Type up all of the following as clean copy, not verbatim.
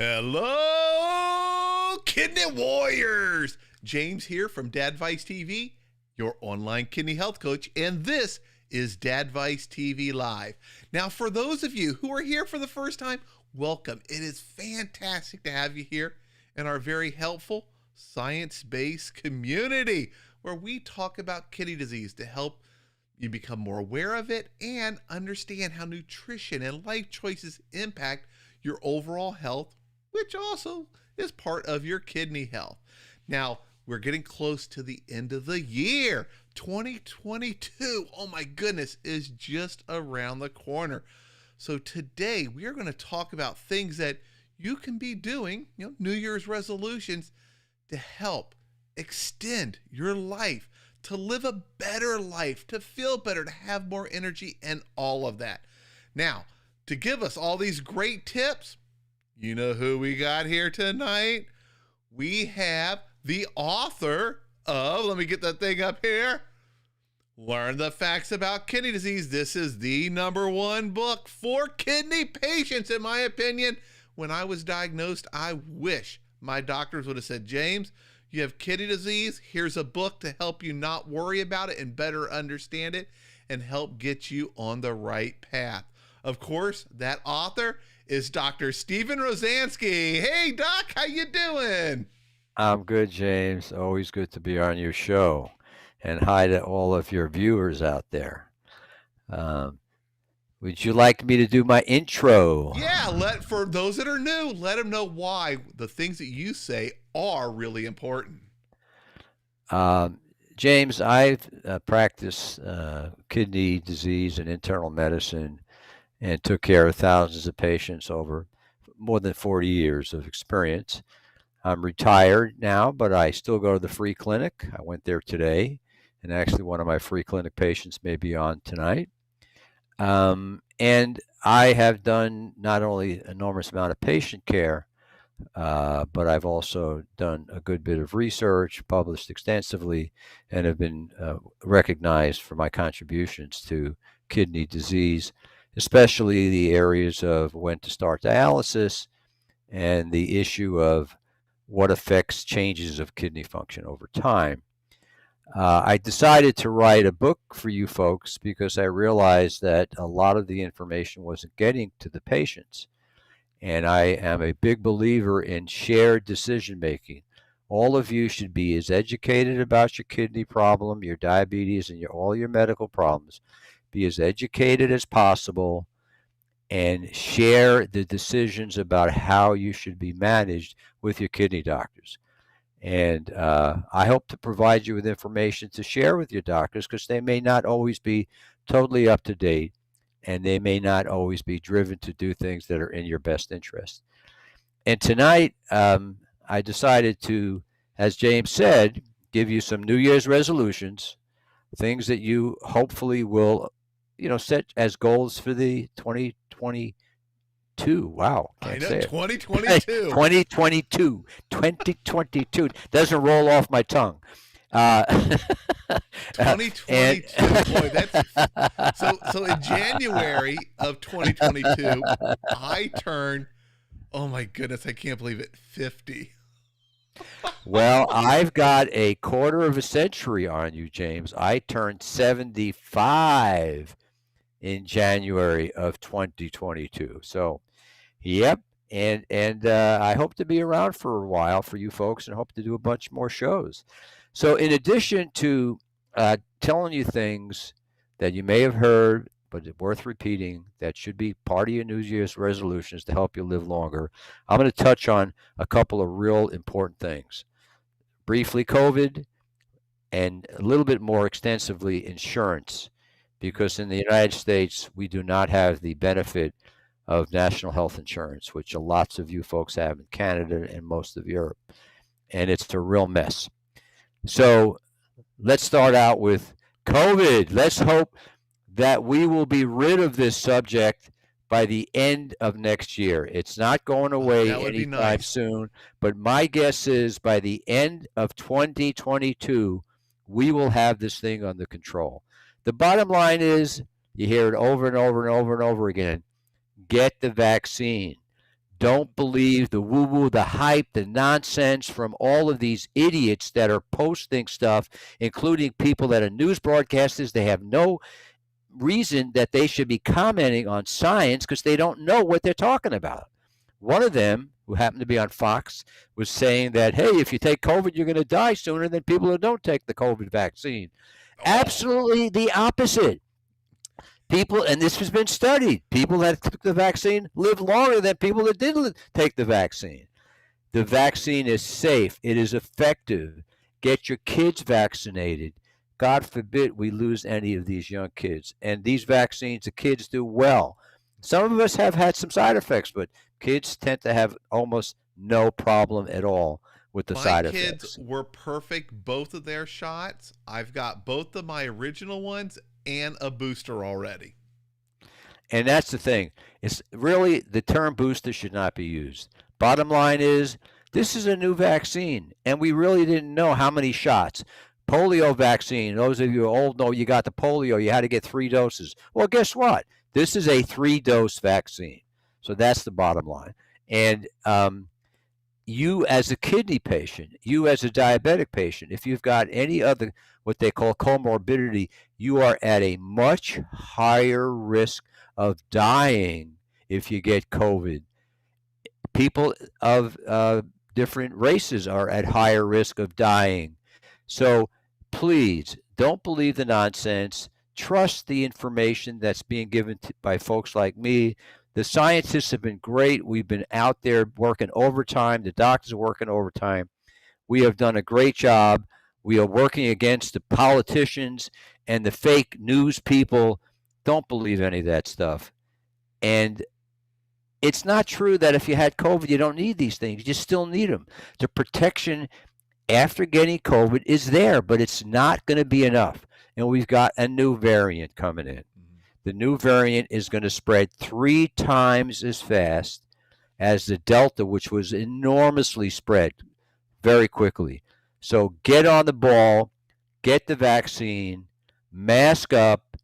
Hello, Kidney Warriors! James here from Dadvice TV, your online kidney health coach, and this is Dadvice TV Live. Now, for those of you who are here for the first time, welcome. It is fantastic to have you here in our very helpful, science-based community where we talk about kidney disease to help you become more aware of it and understand how nutrition and life choices impact your overall health, which also is part of your kidney health. Now, we're getting close to the end of the year. 2022, oh my goodness, is just around the corner. So today we are going to talk about things that you can be doing, New Year's resolutions to help extend your life, to live a better life, to feel better, to have more energy, and all of that. Now, to give us all these great tips, you know who we got here tonight? We have the author of, let me get that thing up here, Learn the Facts About Kidney Disease. This is the #1 book for kidney patients, in my opinion. When I was diagnosed, I wish my doctors would have said, James, you have kidney disease. Here's a book to help you not worry about it and better understand it and help get you on the right path. Of course, that author is Dr. Stephen Rosansky. Hey, Doc, how you doing? I'm good, James. Always good to be on your show. And hi to all of your viewers out there. Would you like me to do my intro? Yeah, for those that are new, let them know why the things that you say are really important. James, I've practiced kidney disease and internal medicine and took care of thousands of patients over more than 40 years of experience. I'm retired now, but I still go to the free clinic. I went there today, and actually one of my free clinic patients may be on tonight. And I have done not only an enormous amount of patient care, but I've also done a good bit of research, published extensively, and have been recognized for my contributions to kidney disease, especially the areas of when to start dialysis and the issue of what affects changes of kidney function over time. I decided to write a book for you folks because I realized that a lot of the information wasn't getting to the patients. And I am a big believer in shared decision making. All of you should be as educated about your kidney problem, your diabetes, and all your medical problems. Be as educated as possible and share the decisions about how you should be managed with your kidney doctors. And I hope to provide you with information to share with your doctors because they may not always be totally up to date and they may not always be driven to do things that are in your best interest. And tonight, I decided to, as James said, give you some New Year's resolutions, things that you hopefully will, set as goals for the 2022. Wow, I can't know, say it. 2022. 2022 doesn't roll off my tongue. 2022, boy, that's so in January of 2022, I turned, oh my goodness, I can't believe it, 50. Well, I've got a quarter of a century on you, James. I turned 75 in January of 2022. So, yep. And I hope to be around for a while for you folks and hope to do a bunch more shows. So in addition to telling you things that you may have heard, but worth repeating, that should be part of your New Year's resolutions to help you live longer, I'm going to touch on a couple of real important things. Briefly, COVID, and a little bit more extensively, insurance, because in the United States, we do not have the benefit of national health insurance, which lots of you folks have in Canada and most of Europe. And it's a real mess. So let's start out with COVID. Let's hope that we will be rid of this subject by the end of next year. It's not going away anytime soon, but my guess is by the end of 2022, we will have this thing under control. The bottom line is, you hear it over and over and over and over again, get the vaccine. Don't believe the woo-woo, the hype, the nonsense from all of these idiots that are posting stuff, including people that are news broadcasters. They have no reason that they should be commenting on science because they don't know what they're talking about. One of them, who happened to be on Fox, was saying that, hey, if you take COVID, you're going to die sooner than people who don't take the COVID vaccine. Absolutely the opposite. People, and this has been studied, people that took the vaccine live longer than people that didn't take the vaccine. The vaccine is safe. It is effective. Get your kids vaccinated. God forbid we lose any of these young kids. And these vaccines, the kids do well. Some of us have had some side effects, but kids tend to have almost no problem at all with the side effects. My kids were perfect, both of their shots. I've got both of my original ones and a booster already. And that's the thing. It's really, the term booster should not be used. Bottom line is, this is a new vaccine, and we really didn't know how many shots. Polio vaccine, those of you who are old know you got the polio, you had to get 3 doses. Well, guess what? This is a 3-dose vaccine. So that's the bottom line. And you as a kidney patient, you as a diabetic patient, if you've got any other what they call comorbidity, you are at a much higher risk of dying if you get COVID. People of different races are at higher risk of dying. So please don't believe the nonsense. Trust the information that's being given by folks like me. The scientists have been great. We've been out there working overtime. The doctors are working overtime. We have done a great job. We are working against the politicians and the fake news people. Don't believe any of that stuff. And it's not true that if you had COVID, you don't need these things. You still need them. The protection after getting COVID is there, but it's not going to be enough. And we've got a new variant coming in. The new variant is going to spread 3 times as fast as the Delta, which was enormously spread very quickly. So get on the ball, get the vaccine, mask up.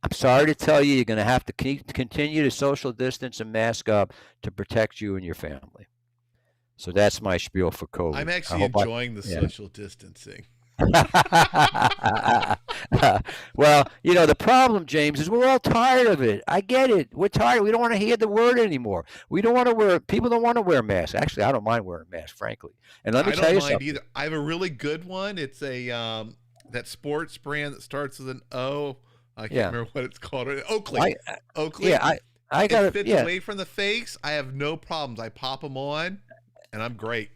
I'm sorry to tell you, you're going to have to continue to social distance and mask up to protect you and your family. So that's my spiel for COVID. I'm actually enjoying the social distancing. Well, you know, the problem, James, is we're all tired of it. I get it. We're tired. We don't want to hear the word anymore. We don't want to wear, people don't want to wear masks. Actually, I don't mind wearing masks, frankly. And let me tell you something. I don't mind either. I have a really good one. It's a that sports brand that starts with an O. I can't remember what it's called. Oakley. Oakley. Yeah, I got it. Fits away from the face. I have no problems. I pop them on, and I'm great.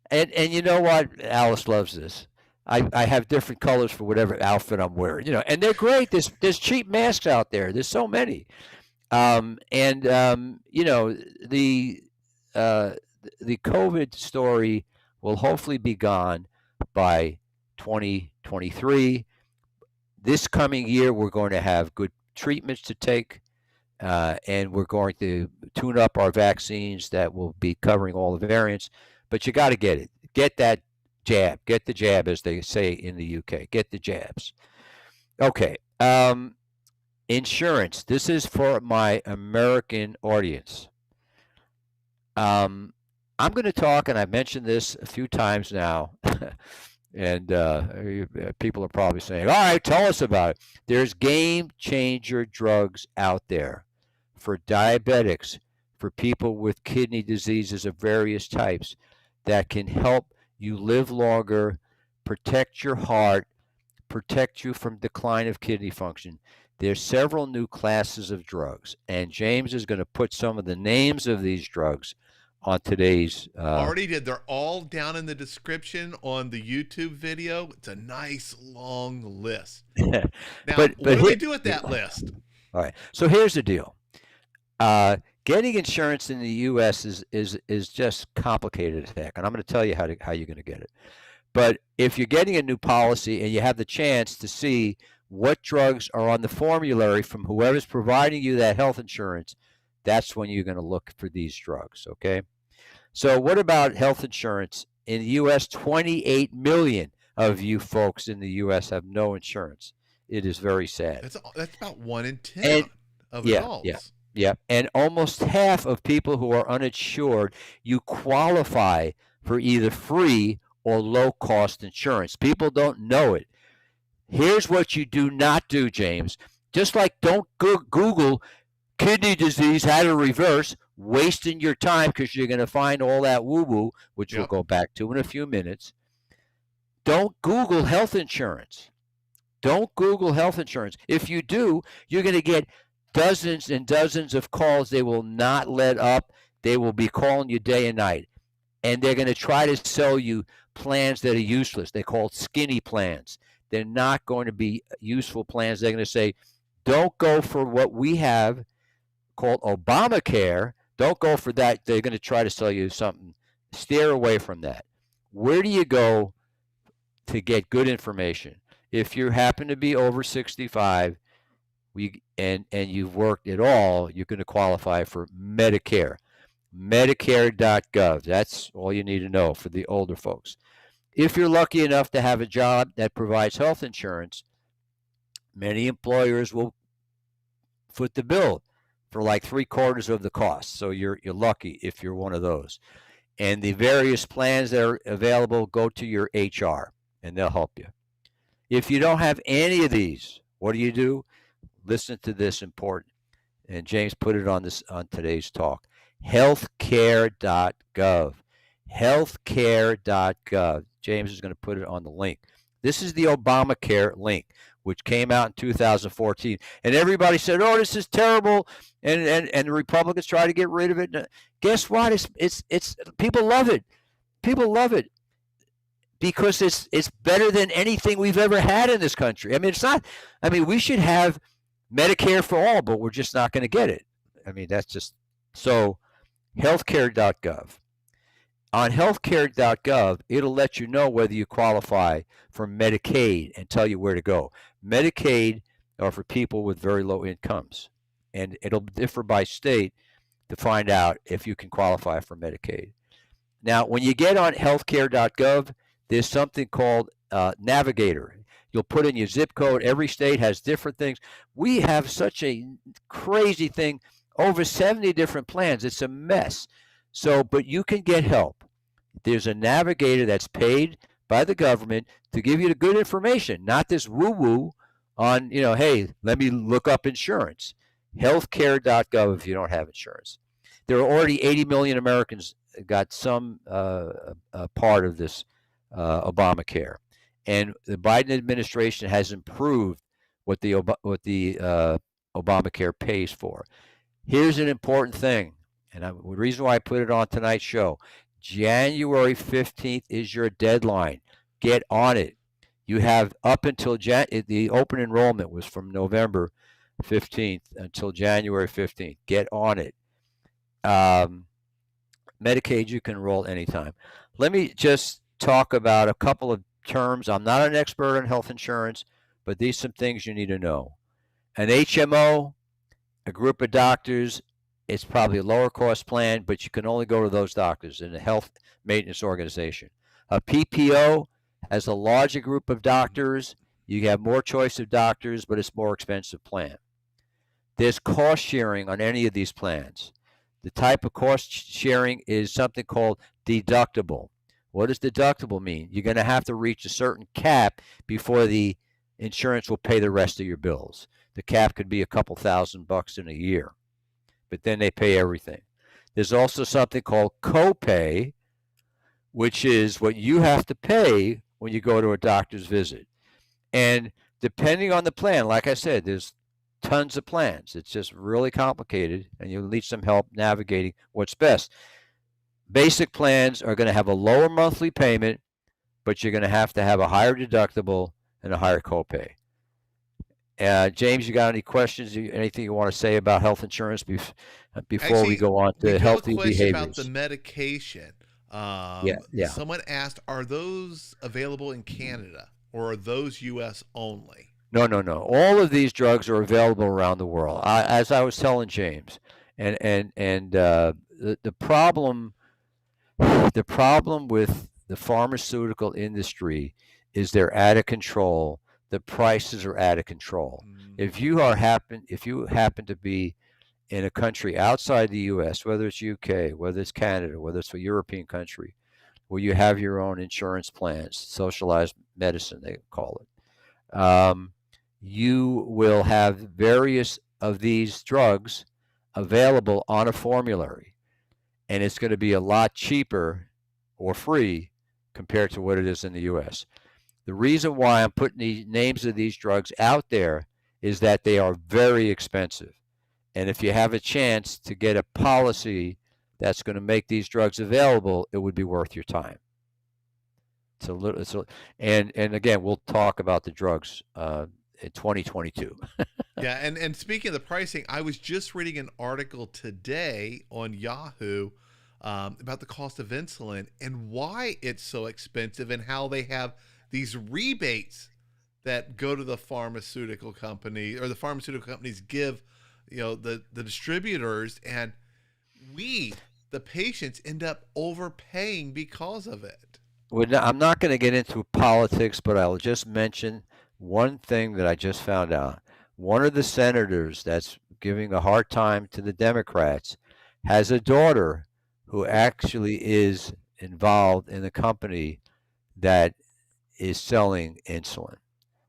And you know what? Alice loves this. I have different colors for whatever outfit I'm wearing, you know, and they're great. There's cheap masks out there. There's so many, you know, the COVID story will hopefully be gone by 2023. This coming year, we're going to have good treatments to take, and we're going to tune up our vaccines that will be covering all the variants. But you got to get it. Get that jab. Get the jab, as they say in the UK. Get the jabs. Okay. Insurance. This is for my American audience. I'm going to talk, and I've mentioned this a few times now, and people are probably saying, all right, tell us about it. There's game changer drugs out there for diabetics, for people with kidney diseases of various types that can help you live longer, protect your heart, protect you from decline of kidney function. There's several new classes of drugs, and James is going to put some of the names of these drugs on today's already did. They're all down in the description on the YouTube video. It's a nice long list. Now, but what do we do with that list? All right. So here's the deal. Getting insurance in the U.S. is just complicated as heck, and I'm going to tell you how you're going to get it. But if you're getting a new policy and you have the chance to see what drugs are on the formulary from whoever's providing you that health insurance, that's when you're going to look for these drugs, okay? So what about health insurance? In the U.S., 28 million of you folks in the U.S. have no insurance. It is very sad. That's about 1 in 10 of adults. Yeah. Yeah, and almost half of people who are uninsured, you qualify for either free or low-cost insurance. People don't know it. Here's what you do not do, James. Just like don't Google kidney disease, how to reverse, wasting your time because you're going to find all that woo-woo, which we'll Yep. go back to in a few minutes. Don't Google health insurance. Don't Google health insurance. If you do, you're going to get dozens and dozens of calls. They will not let up. They will be calling you day and night. And they're going to try to sell you plans that are useless. They're called skinny plans. They're not going to be useful plans. They're going to say, don't go for what we have called Obamacare. Don't go for that. They're going to try to sell you something. Steer away from that. Where do you go to get good information? If you happen to be over 65 and you've worked at all, you're going to qualify for Medicare. Medicare.gov. That's all you need to know for the older folks. If you're lucky enough to have a job that provides health insurance, many employers will foot the bill for like 3/4 of the cost. So you're lucky if you're one of those. And the various plans that are available, go to your HR and they'll help you. If you don't have any of these, what do? Listen to this important. And James put it on today's talk. Healthcare.gov. Healthcare.gov. James is going to put it on the link. This is the Obamacare link, which came out in 2014. And everybody said, oh, this is terrible. And the Republicans try to get rid of it. Guess what? It's people love it. People love it. Because it's better than anything we've ever had in this country. I mean, it's not. I mean, we should have Medicare for all, but we're just not going to get it. I mean, that's just so. Healthcare.gov. On healthcare.gov, it'll let you know whether you qualify for Medicaid and tell you where to go. Medicaid are for people with very low incomes, and it'll differ by state to find out if you can qualify for Medicaid. Now, when you get on healthcare.gov, there's something called Navigator. You'll put in your zip code. Every state has different things. We have such a crazy thing, over 70 different plans. It's a mess. So, but you can get help. There's a navigator that's paid by the government to give you the good information, not this woo-woo on, hey, let me look up insurance. Healthcare.gov if you don't have insurance. There are already 80 million Americans got some part of this Obamacare, and the Biden administration has improved what the Obamacare pays for. Here's an important thing, and the reason why I put it on tonight's show: January 15th is your deadline. Get on it. You have up until the open enrollment was from November 15th until January 15th. Get on it. Medicaid, you can enroll anytime. Let me just talk about a couple of terms. I'm not an expert on health insurance, but these are some things you need to know. An HMO, a group of doctors, it's probably a lower cost plan, but you can only go to those doctors in a health maintenance organization. A PPO has a larger group of doctors. You have more choice of doctors, but it's more expensive plan. There's cost sharing on any of these plans. The type of cost sharing is something called deductible. What does deductible mean? You're going to have to reach a certain cap before the insurance will pay the rest of your bills. The cap could be a couple $1,000 in a year, but then they pay everything. There's also something called copay, which is what you have to pay when you go to a doctor's visit. And depending on the plan, like I said, there's tons of plans. It's just really complicated, and you'll need some help navigating what's best. Basic plans are going to have a lower monthly payment, but you're going to have a higher deductible and a higher copay. James, you got any questions? Anything you want to say about health insurance before Actually, we go on to healthy behaviors? About the medication. Yeah. Someone asked, are those available in Canada or are those U.S. only? No. All of these drugs are available around the world. As I was telling James, and the problem with the pharmaceutical industry is they're out of control. The prices are out of control. If you happen to be in a country outside the U.S., whether it's UK, whether it's Canada, whether it's a European country, where you have your own insurance plans, socialized medicine, they call it, you will have various of these drugs available on a formulary, and it's going to be a lot cheaper or free compared to what it is in the U.S. The reason why I'm putting the names of these drugs out there is that they are very expensive. And if you have a chance to get a policy that's going to make these drugs available, it would be worth your time. And again, we'll talk about the drugs in 2022. Yeah, and speaking of the pricing, I was just reading an article today on Yahoo about the cost of insulin and why it's so expensive, and how they have these rebates that go to the pharmaceutical company, or the pharmaceutical companies give, the distributors, and we, the patients, end up overpaying because of it. I'm not going to get into politics, but I'll just mention one thing that I just found out. One of the senators that's giving a hard time to the Democrats has a daughter who actually is involved in a company that is selling insulin.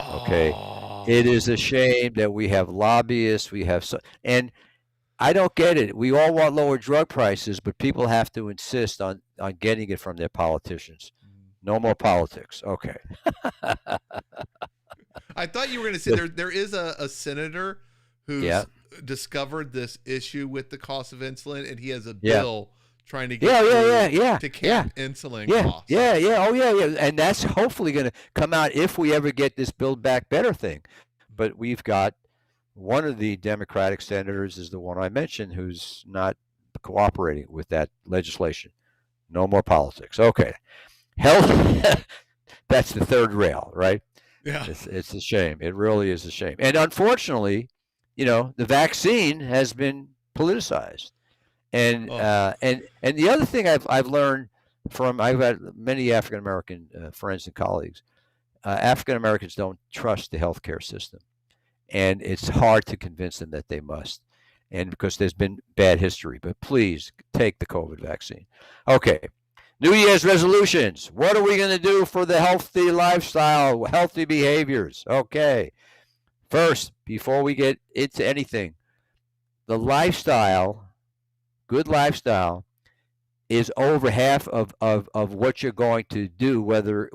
Okay. Oh. It is a shame that we have lobbyists, and I don't get it. We all want lower drug prices, but people have to insist on getting it from their politicians. No more politics. Okay. I thought you were going to say there is a senator who's discovered this issue with the cost of insulin, and he has a bill trying to get to cap insulin costs. Oh yeah. And that's hopefully going to come out if we ever get this Build Back Better thing. But we've got one of the Democratic senators is the one I mentioned who's not cooperating with that legislation. No more politics. Okay. Health, that's the third rail, right? Yeah. It's a shame. It really is a shame. And unfortunately, the vaccine has been politicized. And and the other thing I've learned I've had many African American friends and colleagues. African Americans don't trust the healthcare system, and it's hard to convince them that they must, and because there's been bad history. But please take the COVID vaccine. Okay, New Year's resolutions. What are we going to do for the healthy lifestyle, healthy behaviors? Okay, first, before we get into anything, the lifestyle. Good lifestyle is over half of what you're going to do, whether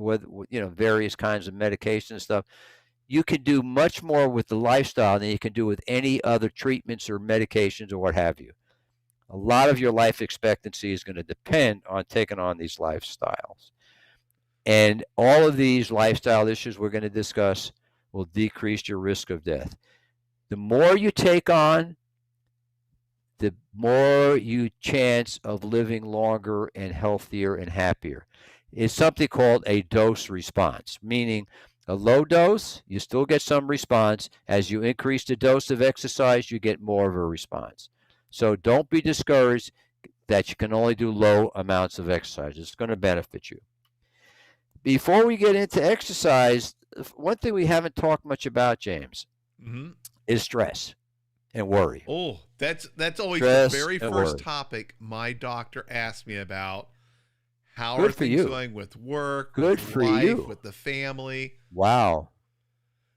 various kinds of medication and stuff. You can do much more with the lifestyle than you can do with any other treatments or medications or what have you. A lot of your life expectancy is going to depend on taking on these lifestyles. And all of these lifestyle issues we're going to discuss will decrease your risk of death. The more you take on, the more you chance of living longer and healthier and happier. It's something called a dose response, meaning a low dose, you still get some response. As you increase the dose of exercise, you get more of a response. So don't be discouraged that you can only do low amounts of exercise. It's going to benefit you. Before we get into exercise, one thing we haven't talked much about, James, is stress and worry. Oh, that's always the very first topic my doctor asked me about. How are things going with work, with life, with the family? Wow.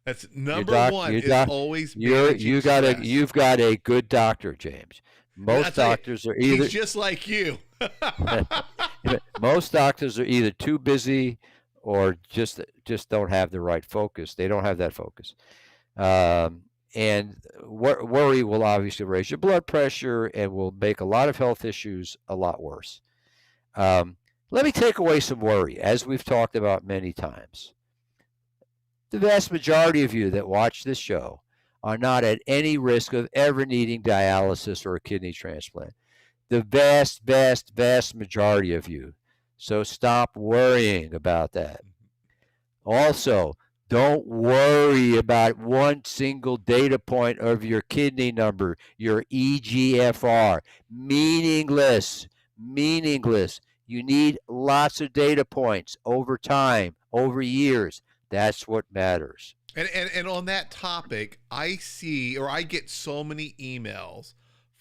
That's number one. Always you've got a good doctor, James. Most doctors are either he's just like you. Most doctors are either too busy or just don't have the right focus. They don't have that focus. And worry will obviously raise your blood pressure and will make a lot of health issues a lot worse. Let me take away some worry, as we've talked about many times. The vast majority of you that watch this show are not at any risk of ever needing dialysis or a kidney transplant. The vast, vast, vast majority of you. So stop worrying about that. Also, don't worry about one single data point of your kidney number, your EGFR. Meaningless. You need lots of data points over time, over years. That's what matters. And on that topic, I get so many emails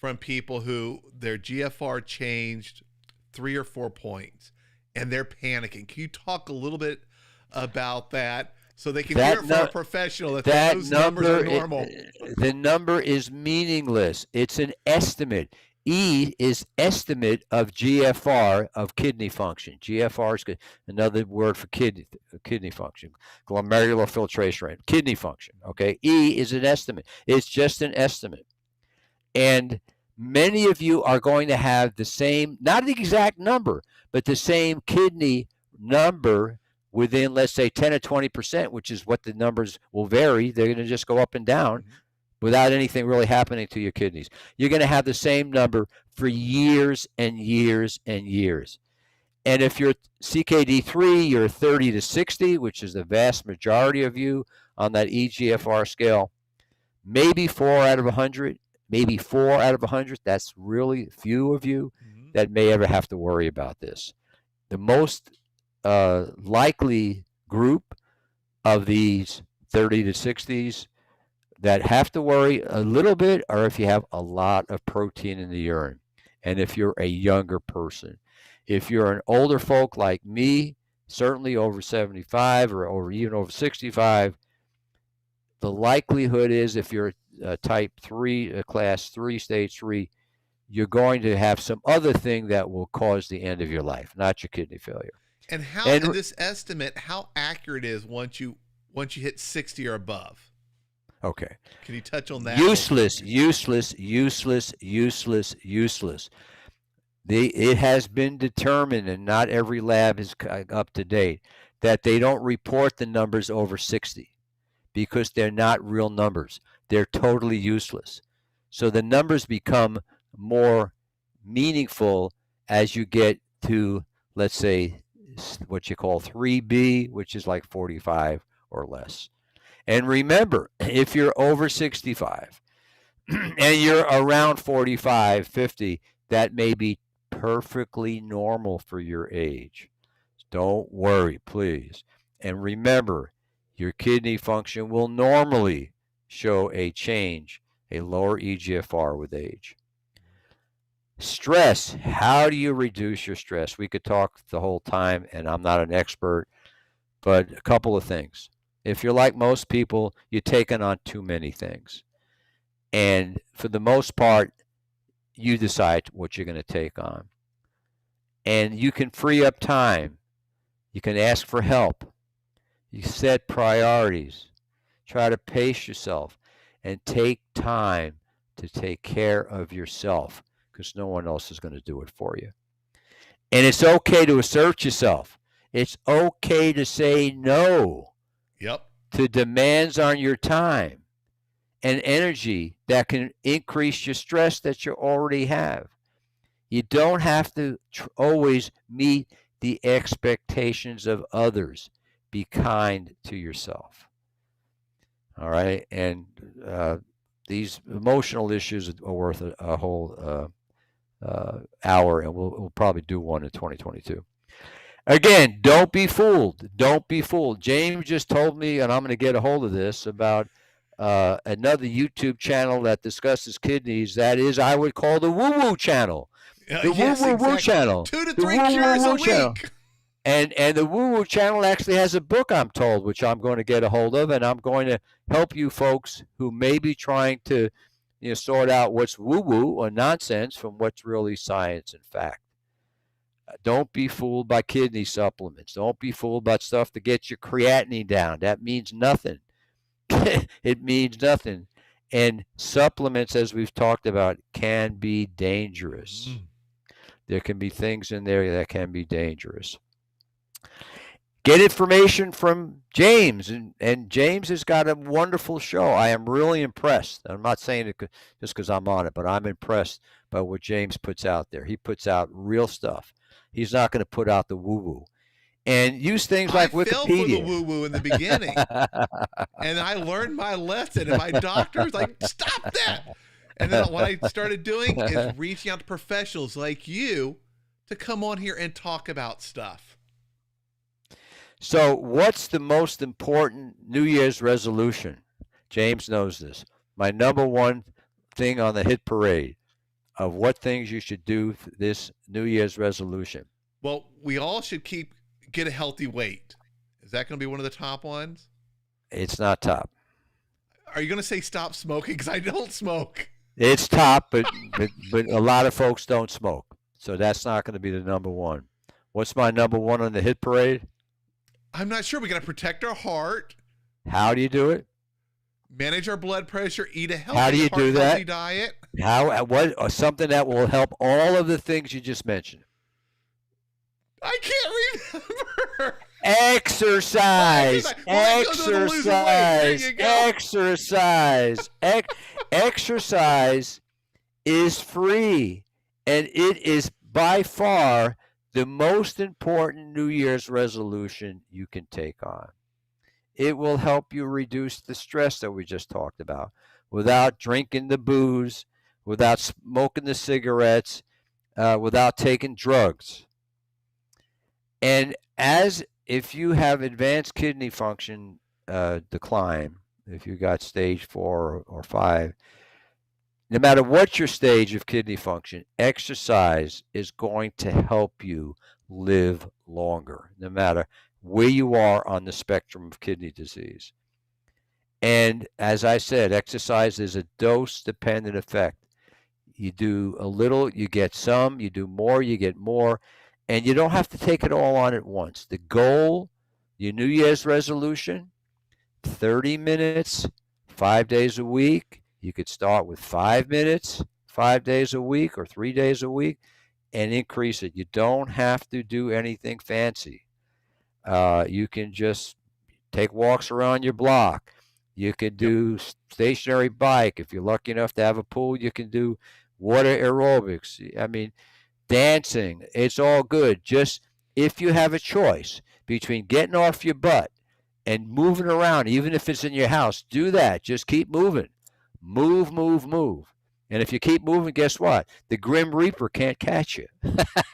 from people who their GFR changed 3 or 4 points and they're panicking. Can you talk a little bit about that so they can hear it from a professional that those numbers are normal? The number is meaningless. It's an estimate. E is estimate of GFR of kidney function. GFR is another word for kidney function, glomerular filtration rate, kidney function. Okay, E is an estimate. It's just an estimate, and many of you are going to have the same, not the exact number, but the same kidney number within, let's say, 10 or 20%, which is what the numbers will vary. They're going to just go up and down without anything really happening to your kidneys. You're going to have the same number for years and years and years. And if you're CKD3, you're 30 to 60, which is the vast majority of you on that eGFR scale. Maybe 4 out of 100, maybe 4 out of 100. That's really few of you that may ever have to worry about this. The most likely group of these 30 to 60s that have to worry a little bit are if you have a lot of protein in the urine, and if you're a younger person. If you're an older folk like me, certainly over 75 or even over 65, the likelihood is if you're a type 3, a class 3, stage 3, you're going to have some other thing that will cause the end of your life, not your kidney failure. And how, in this estimate, how accurate is once you hit 60 or above? Okay. Can you touch on that? Useless. It has been determined, and not every lab is up to date, that they don't report the numbers over 60 because they're not real numbers. They're totally useless. So the numbers become more meaningful as you get to, let's say, what you call 3B, which is like 45 or less. And remember, if you're over 65 and you're around 45, 50, that may be perfectly normal for your age. Don't worry, please. And remember, your kidney function will normally show a change, a lower eGFR with age. Stress. How do you reduce your stress? We could talk the whole time, and I'm not an expert, but a couple of things. If you're like most people, you're taking on too many things. And for the most part, you decide what you're going to take on. And you can free up time. You can ask for help. You set priorities. Try to pace yourself and take time to take care of yourself, because no one else is going to do it for you. And it's okay to assert yourself. It's okay to say no. Yep. To demands on your time and energy that can increase your stress that you already have. You don't have to always meet the expectations of others. Be kind to yourself. All right? And these emotional issues are worth a whole hour, and we'll probably do one in 2022. Again, don't be fooled. Don't be fooled. James just told me, and I'm going to get a hold of this, about another YouTube channel that discusses kidneys. That is, I would call the woo-woo channel. The woo-woo channel. 2 to 3 cures a week. Channel. And the woo-woo channel actually has a book, I'm told, which I'm going to get a hold of, and I'm going to help you folks who may be trying to sort out what's woo-woo or nonsense from what's really science and fact. Don't be fooled by kidney supplements. Don't be fooled by stuff to get your creatinine down. That means nothing. It means nothing. And supplements, as we've talked about, can be dangerous. There can be things in there that can be dangerous. Get information from James, and James has got a wonderful show. I am really impressed. I'm not saying it just because I'm on it, but I'm impressed by what James puts out there. He puts out real stuff. He's not going to put out the woo-woo. And use things like Wikipedia. I fell for the woo-woo in the beginning. And I learned my lesson. And my doctor was like, stop that. And then what I started doing is reaching out to professionals like you to come on here and talk about stuff. So what's the most important New Year's resolution? James knows this. My number one thing on the hit parade. of what things you should do for this New Year's resolution. Well, we all should get a healthy weight. Is that going to be one of the top ones? It's not top. Are you going to say stop smoking? Because I don't smoke. It's top, but a lot of folks don't smoke. So that's not going to be the number one. What's my number one on the hit parade? I'm not sure. We got to protect our heart. How do you do it? Manage our blood pressure. Eat a How do healthy, you do that? healthy diet. What something that will help all of the things you just mentioned. I can't remember. Exercise. Exercise. Exercise. Exercise is free, and it is by far the most important New Year's resolution you can take on. It will help you reduce the stress that we just talked about without drinking the booze, without smoking the cigarettes, without taking drugs. And if you have advanced kidney function decline, if you got stage 4 or 5, no matter what your stage of kidney function, exercise is going to help you live longer, no matter where you are on the spectrum of kidney disease. And as I said, exercise is a dose-dependent effect. You do a little, you get some. You do more, you get more. And you don't have to take it all on at once. The goal, your New Year's resolution, 30 minutes, 5 days a week. You could start with 5 minutes, 5 days a week or 3 days a week, and increase it. You don't have to do anything fancy. You can just take walks around your block. You could do stationary bike. If you're lucky enough to have a pool, you can do water aerobics. I mean, dancing. It's all good. Just if you have a choice between getting off your butt and moving around, even if it's in your house, do that. Just keep moving. Move, move, move. And if you keep moving, guess what? The Grim Reaper can't catch you.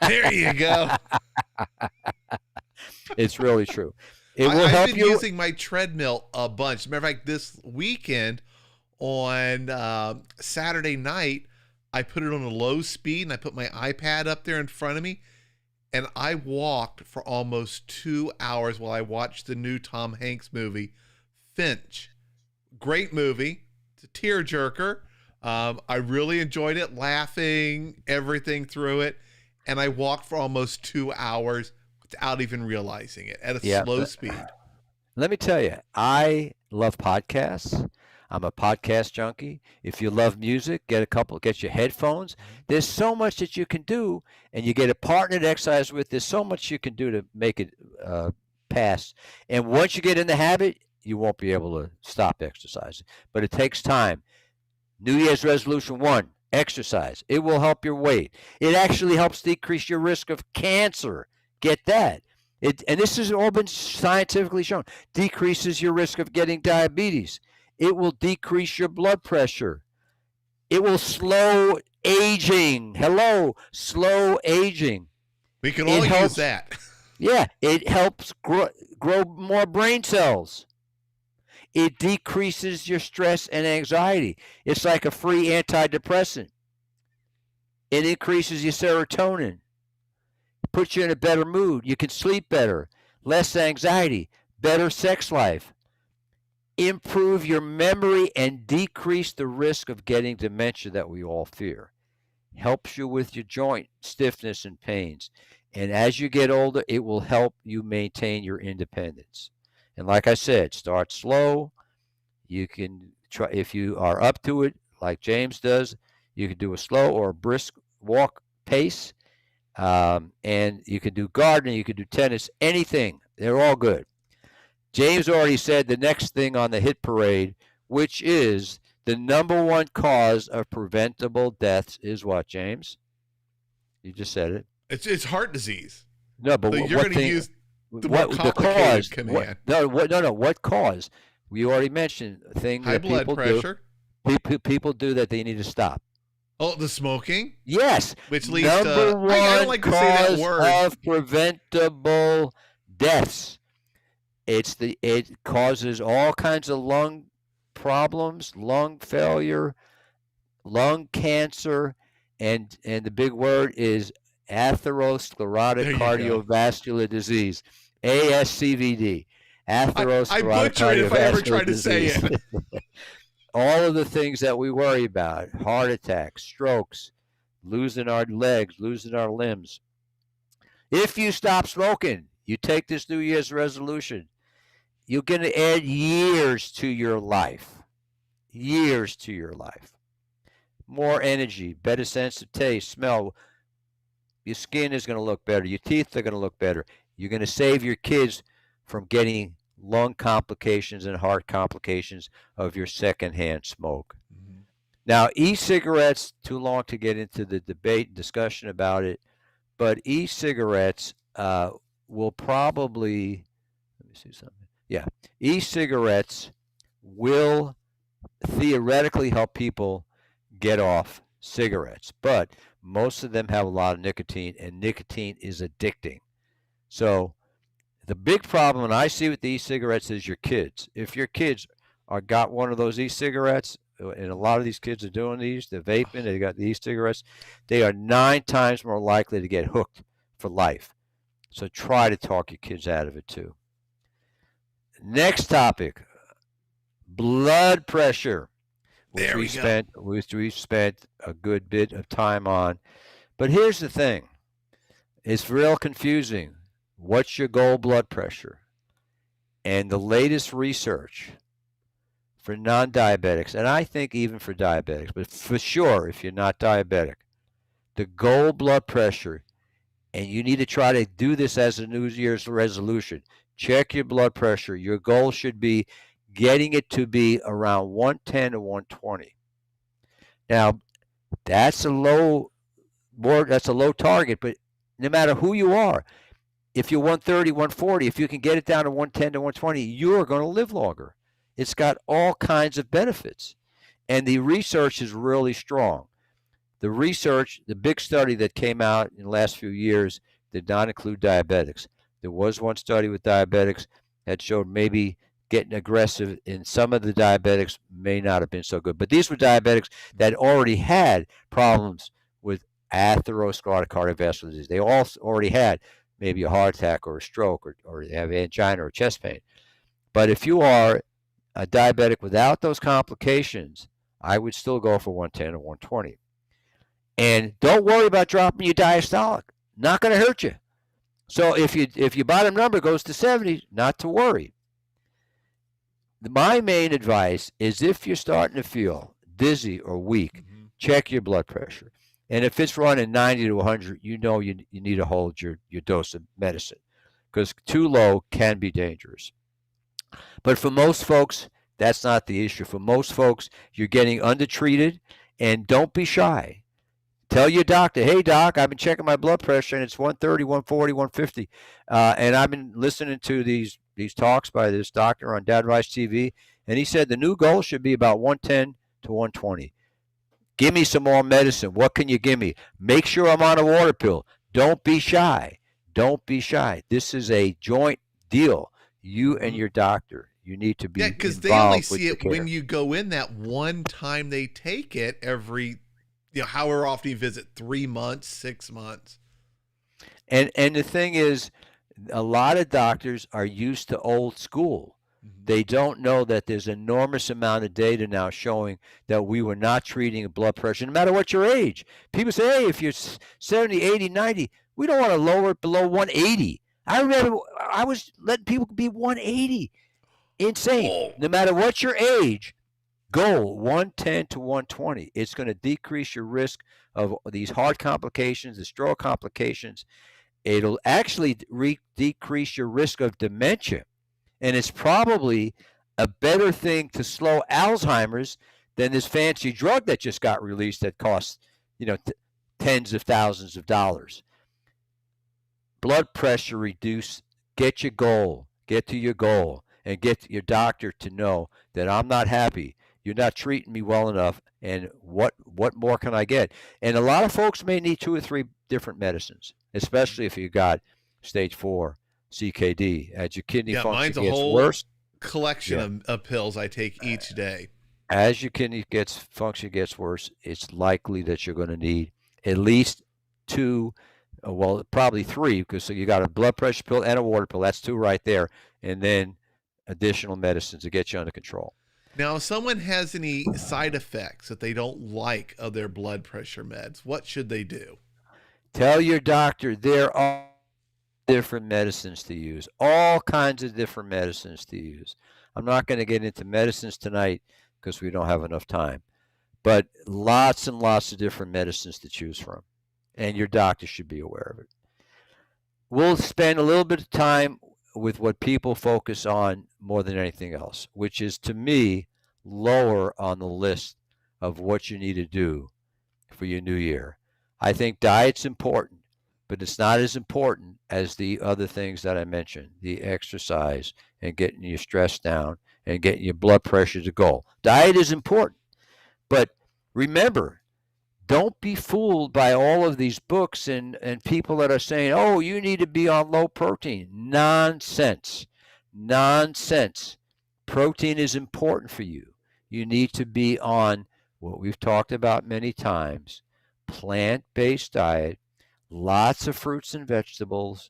There you go. It's really true. It will help I've been you. using my treadmill a bunch. As a matter of fact, this weekend on Saturday night, I put it on a low speed and I put my iPad up there in front of me, and I walked for almost 2 hours while I watched the new Tom Hanks movie, Finch. Great movie. It's a tearjerker. I really enjoyed it, laughing, everything through it. And I walked for almost 2 hours without even realizing it at a slow speed. Let me tell you, I love podcasts. I'm a podcast junkie. If you love music, get your headphones. There's so much that you can do, and you get a partner to exercise with. There's so much you can do to make it pass. And once you get in the habit, you won't be able to stop exercising. But it takes time. New Year's resolution 1, exercise. It will help your weight. It actually helps decrease your risk of cancer. Get that. And this has all been scientifically shown. Decreases your risk of getting diabetes. It will decrease your blood pressure. It will slow aging. Hello, slow aging. We can all use that. Yeah, it helps grow more brain cells. It decreases your stress and anxiety. It's like a free antidepressant. It increases your serotonin. It puts you in a better mood. You can sleep better, less anxiety, better sex life. Improve your memory and decrease the risk of getting dementia that we all fear. Helps you with your joint stiffness and pains. And as you get older, it will help you maintain your independence. And like I said, start slow. You can try, if you are up to it, like James does, you can do a slow or a brisk walk pace. And you can do gardening, you can do tennis, anything. They're all good. James already said the next thing on the hit parade, which is the number one cause of preventable deaths is what, James? You just said it. It's heart disease. No, but so you're going to use the more complicated command. What cause? We already mentioned things high that blood people pressure. People do that they need to stop. Oh, the smoking? Yes. Which leads number to one I don't like to say that word. Of preventable deaths. It causes all kinds of lung problems, lung failure, lung cancer, and the big word is atherosclerotic There you go. cardiovascular disease, ASCVD, I atherosclerotic butcher it if I ever cardiovascular try to say disease. it. All of the things that we worry about, heart attacks, strokes, losing our legs, losing our limbs. If you stop smoking, you take this New Year's resolution, you're going to add years to your life. Years to your life. More energy, better sense of taste, smell. Your skin is going to look better. Your teeth are going to look better. You're going to save your kids from getting lung complications and heart complications of your secondhand smoke. Mm-hmm. Now, e-cigarettes, too long to get into the debate and discussion about it, but e-cigarettes will probably, let me see something. Yeah, e-cigarettes will theoretically help people get off cigarettes, but most of them have a lot of nicotine, and nicotine is addicting. So the big problem I see with the e-cigarettes is your kids. If your kids got one of those e-cigarettes, and a lot of these kids are doing these, they're vaping, they got the e-cigarettes, they are 9 times more likely to get hooked for life. So try to talk your kids out of it too. Next topic, blood pressure, which we've spent a good bit of time on. But here's the thing. It's real confusing. What's your goal blood pressure? And the latest research for non-diabetics, and I think even for diabetics, but for sure if you're not diabetic, the goal blood pressure, and you need to try to do this as a New Year's resolution, check your blood pressure. Your goal should be getting it to be around 110 to 120. Now, that's a low target, but no matter who you are, if you're 130, 140, if you can get it down to 110 to 120, you're going to live longer. It's got all kinds of benefits. And the research is really strong. The research, the big study that came out in the last few years did not include diabetics. There was one study with diabetics that showed maybe getting aggressive in some of the diabetics may not have been so good. But these were diabetics that already had problems with atherosclerotic cardiovascular disease. They all already had maybe a heart attack or a stroke or they have angina or chest pain. But if you are a diabetic without those complications, I would still go for 110 or 120. And don't worry about dropping your diastolic. Not going to hurt you. So if your bottom number goes to 70, not to worry. My main advice is if you're starting to feel dizzy or weak, check your blood pressure. And if it's running 90 to 100, you know you need to hold your dose of medicine because too low can be dangerous. But for most folks, that's not the issue. For most folks, you're getting undertreated, and don't be shy. Tell your doctor, hey, doc, I've been checking my blood pressure, and it's 130, 140, 150. And I've been listening to these talks by this doctor on Dadvice TV, and he said the new goal should be about 110 to 120. Give me some more medicine. What can you give me? Make sure I'm on a water pill. Don't be shy. Don't be shy. This is a joint deal. You and your doctor. You need to be involved. Yeah, because they only see it when you go in that one time they take it every, however often you visit, 3 months, 6 months. And the thing is, a lot of doctors are used to old school. They don't know that there's an enormous amount of data now showing that we were not treating blood pressure, no matter what your age. People say, hey, if you're 70, 80, 90, we don't want to lower it below 180. I remember I was letting people be 180. Insane. Oh. No matter what your age, go 110 to 120. It's going to decrease your risk of these heart complications, the stroke complications. It'll actually decrease your risk of dementia. And it's probably a better thing to slow Alzheimer's than this fancy drug that just got released that costs, tens of thousands of dollars. Blood pressure reduce. Get your goal. Get to your goal. And get your doctor to know that I'm not happy. You're not treating me well enough. And what more can I get? And a lot of folks may need 2 or 3 different medicines, especially if you got stage 4 CKD. As your kidney function gets worse. Collection of pills I take each day. As your kidney function gets worse, it's likely that you're going to need At least two, well, probably three, because so you got a blood pressure pill and a water pill. That's two right there. And then additional medicines to get you under control. Now, if someone has any side effects that they don't like of their blood pressure meds, what should they do? Tell your doctor there are different medicines to use, all kinds of different medicines to use. I'm not going to get into medicines tonight because we don't have enough time, but lots and lots of different medicines to choose from, and your doctor should be aware of it. We'll spend a little bit of time with what people focus on more than anything else, which is, to me, lower on the list of what you need to do for your new year. I think diet's important, but it's not as important as the other things that I mentioned, the exercise and getting your stress down and getting your blood pressure to go. Diet is important, but remember, don't be fooled by all of these books and people that are saying, oh, you need to be on low protein. Nonsense. Nonsense. Protein is important for you. You need to be on what we've talked about many times, plant-based diet, lots of fruits and vegetables,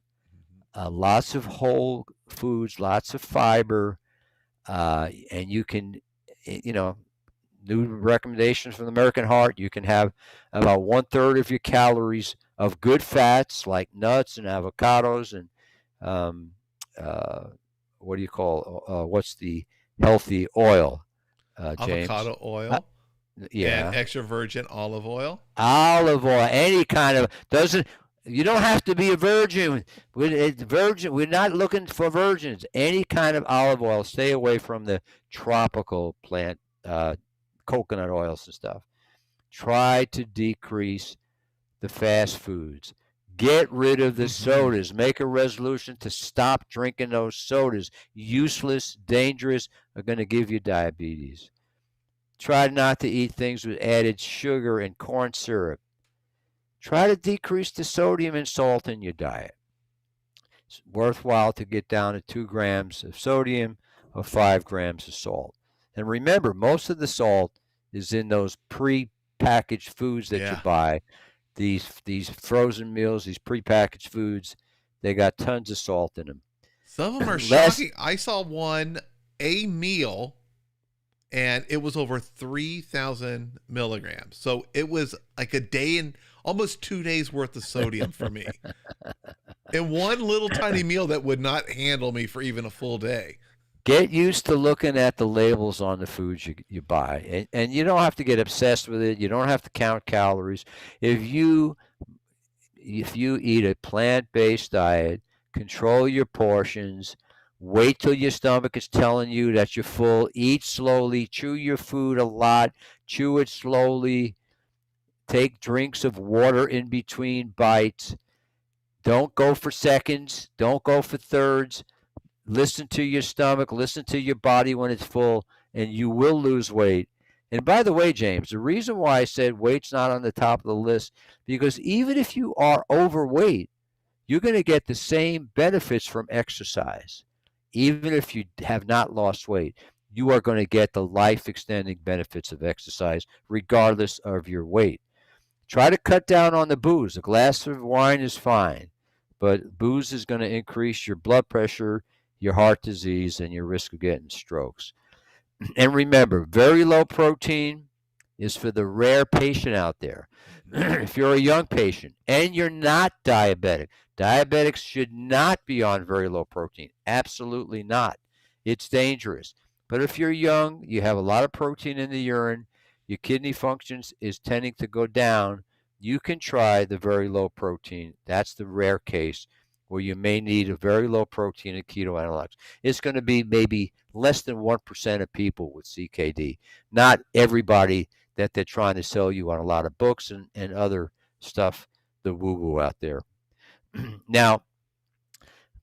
lots of whole foods, lots of fiber, and you can, new recommendations from the American Heart, you can have about 1/3 of your calories of good fats like nuts and avocados and what do you call, what's the healthy oil, James? Avocado oil Yeah. and extra virgin olive oil. Olive oil, any kind of, you don't have to be a virgin. We're not looking for virgins. Any kind of olive oil. Stay away from the tropical plant, coconut oils and stuff. Try to decrease the fast foods. Get rid of the sodas. Make a resolution to stop drinking those sodas. Useless, dangerous, are going to give you diabetes. Try not to eat things with added sugar and corn syrup. Try to decrease the sodium and salt in your diet. It's worthwhile to get down to 2 grams of sodium or 5 grams of salt. And remember, most of the salt is in those pre-packaged foods that you buy. These frozen meals, these pre-packaged foods, they got tons of salt in them. Some of them are shocking. I saw a meal, and it was over 3,000 milligrams. So it was like a day and almost 2 days worth of sodium for me. In one little tiny meal that would not handle me for even a full day. Get used to looking at the labels on the foods you buy. And you don't have to get obsessed with it. You don't have to count calories. If you eat a plant-based diet, control your portions, wait till your stomach is telling you that you're full, eat slowly, chew your food a lot, chew it slowly, take drinks of water in between bites. Don't go for seconds. Don't go for thirds. Listen to your stomach, listen to your body when it's full, and you will lose weight. And by the way, James, the reason why I said weight's not on the top of the list, because even if you are overweight, you're going to get the same benefits from exercise. Even if you have not lost weight, you are going to get the life-extending benefits of exercise regardless of your weight. Try to cut down on the booze. A glass of wine is fine, but booze is going to increase your blood pressure, your heart disease, and your risk of getting strokes. And remember, very low protein is for the rare patient out there. If you're a young patient and you're not diabetic, diabetics should not be on very low protein. Absolutely not. It's dangerous. But if you're young, you have a lot of protein in the urine, your kidney functions is tending to go down, you can try the very low protein. That's the rare case where you may need a very low protein and keto analogs. It's going to be maybe less than 1% of people with CKD. Not everybody that they're trying to sell you on a lot of books and other stuff, the woo-woo out there. Now,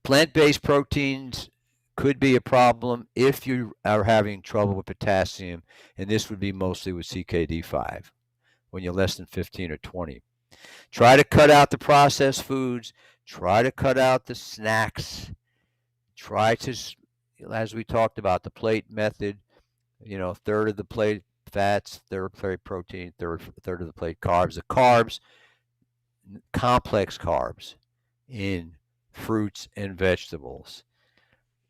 plant-based proteins could be a problem if you are having trouble with potassium, and this would be mostly with CKD5 when you're less than 15 or 20. Try to cut out the processed foods. Try to cut out the snacks. Try to, as we talked about, the plate method, third of the plate fats, third plate protein, third of the plate carbs. The carbs, complex carbs in fruits and vegetables.